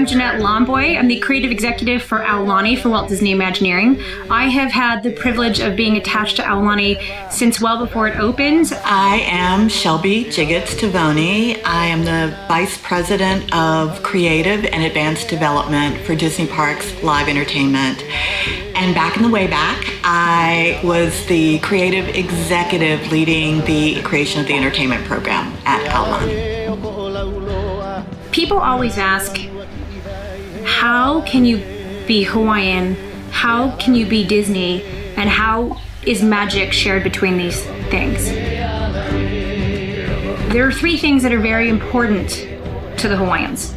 I'm Jeanette Lomboy. I'm the creative executive for Aulani for Walt Disney Imagineering. I have had the privilege of being attached to Aulani since well before it opened. I am Shelby Jiggetts-Tivony. I am the Vice President of Creative and Advanced Development for Disney Parks Live Entertainment. And back in the way back, I was the creative executive leading the creation of the entertainment program at Aulani. People always ask, how can you be Hawaiian? How can you be Disney? And how is magic shared between these things? There are three things that are very important to the Hawaiians.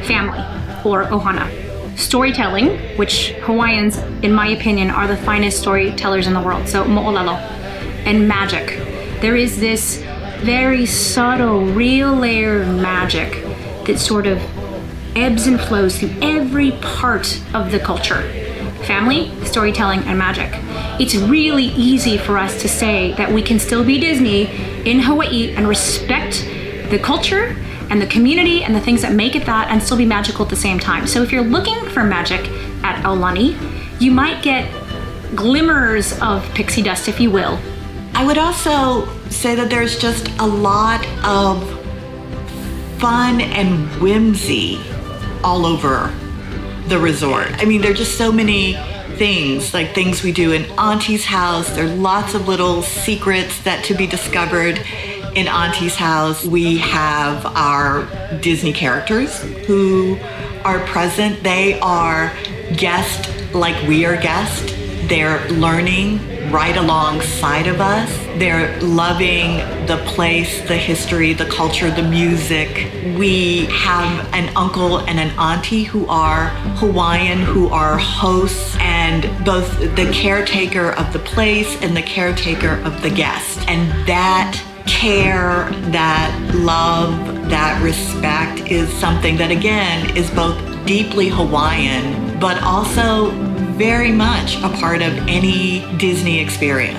Family, or ohana. Storytelling, which Hawaiians, in my opinion, are the finest storytellers in the world. So mo'olelo. And magic. There is this very subtle, real layer of magic that sort of ebbs and flows through every part of the culture. Family, storytelling, and magic. It's really easy for us to say that we can still be Disney in Hawaii and respect the culture and the community and the things that make it that and still be magical at the same time. So if you're looking for magic at Aulani, you might get glimmers of pixie dust, if you will. I would also say that there's just a lot of fun and whimsy all over the resort. I mean, there are just so many things, like things we do in Auntie's house. There are lots of little secrets that to be discovered in Auntie's house. We have our Disney characters who are present. They are guests like we are guests. They're learning right alongside of us. They're loving the place, the history, the culture, the music. We have an uncle and an auntie who are Hawaiian, who are hosts, and both the caretaker of the place and the caretaker of the guest. And that care, that love, that respect is something that, again, is both deeply Hawaiian, but also very much a part of any Disney experience.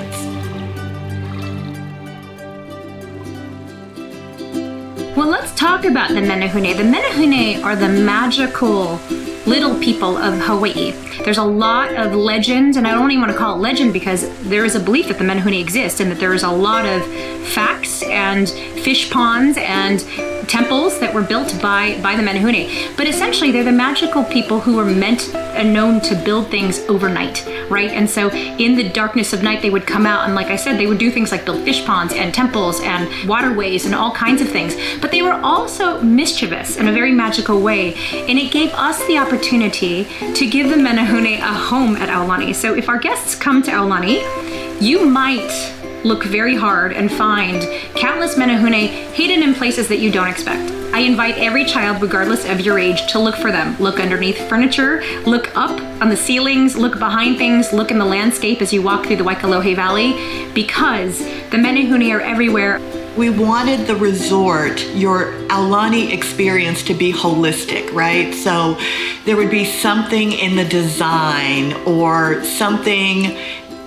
Well, let's talk about the menehune. The menehune are the magical little people of Hawaii. There's a lot of legend, and I don't even want to call it legend because there is a belief that the menehune exist and that there is a lot of facts and fish ponds and temples that were built by the menehune. But essentially, they're the magical people who are meant and known to build things overnight, right? And so in the darkness of night, they would come out and, like I said, they would do things like build fish ponds and temples and waterways and all kinds of things. But they were also mischievous in a very magical way. And it gave us the opportunity to give the menehune a home at Aulani. So if our guests come to Aulani, you might look very hard and find countless menehune hidden in places that you don't expect. I invite every child, regardless of your age, to look for them. Look underneath furniture, look up on the ceilings, look behind things, look in the landscape as you walk through the Waikolohe Valley, because the menehune are everywhere. We wanted the resort, your Aulani experience, to be holistic, right? So there would be something in the design or something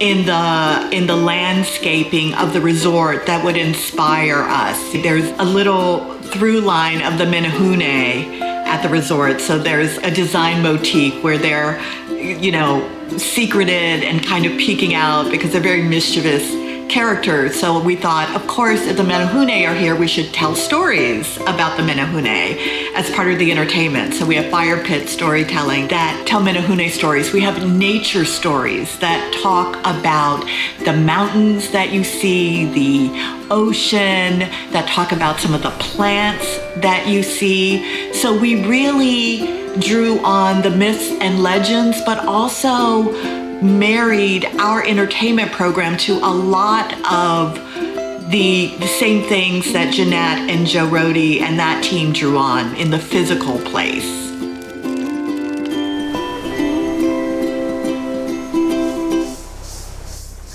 in the landscaping of the resort that would inspire us. There's a little through line of the menehune at the resort. So there's a design motif where they're, secreted and kind of peeking out because they're very mischievous characters. So we thought, of course, if the menehune are here, we should tell stories about the menehune as part of the entertainment. So we have fire pit storytelling that tell menehune stories. We have nature stories that talk about the mountains that you see, the ocean, that talk about some of the plants that you see. So we really drew on the myths and legends, but also married our entertainment program to a lot of the same things that Jeanette and Joe Rohde and that team drew on in the physical place.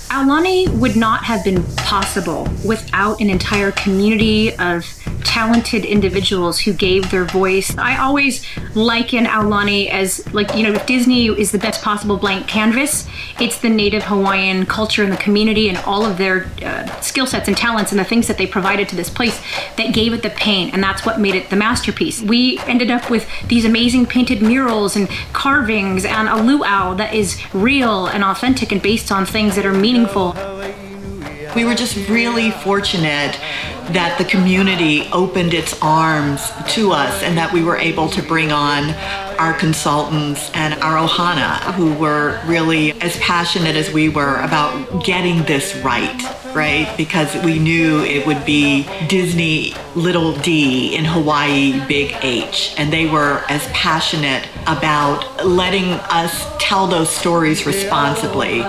Aulani would not have been possible without an entire community of talented individuals who gave their voice. I always liken Aulani as, like, you know, if Disney is the best possible blank canvas, it's the native Hawaiian culture and the community and all of their skill sets and talents and the things that they provided to this place that gave it the paint, and that's what made it the masterpiece. We ended up with these amazing painted murals and carvings and a luau that is real and authentic and based on things that are meaningful. We were just really fortunate that the community opened its arms to us and that we were able to bring on our consultants and our ohana, who were really as passionate as we were about getting this right? Because we knew it would be Disney little d in Hawaii big H, and they were as passionate about letting us tell those stories responsibly.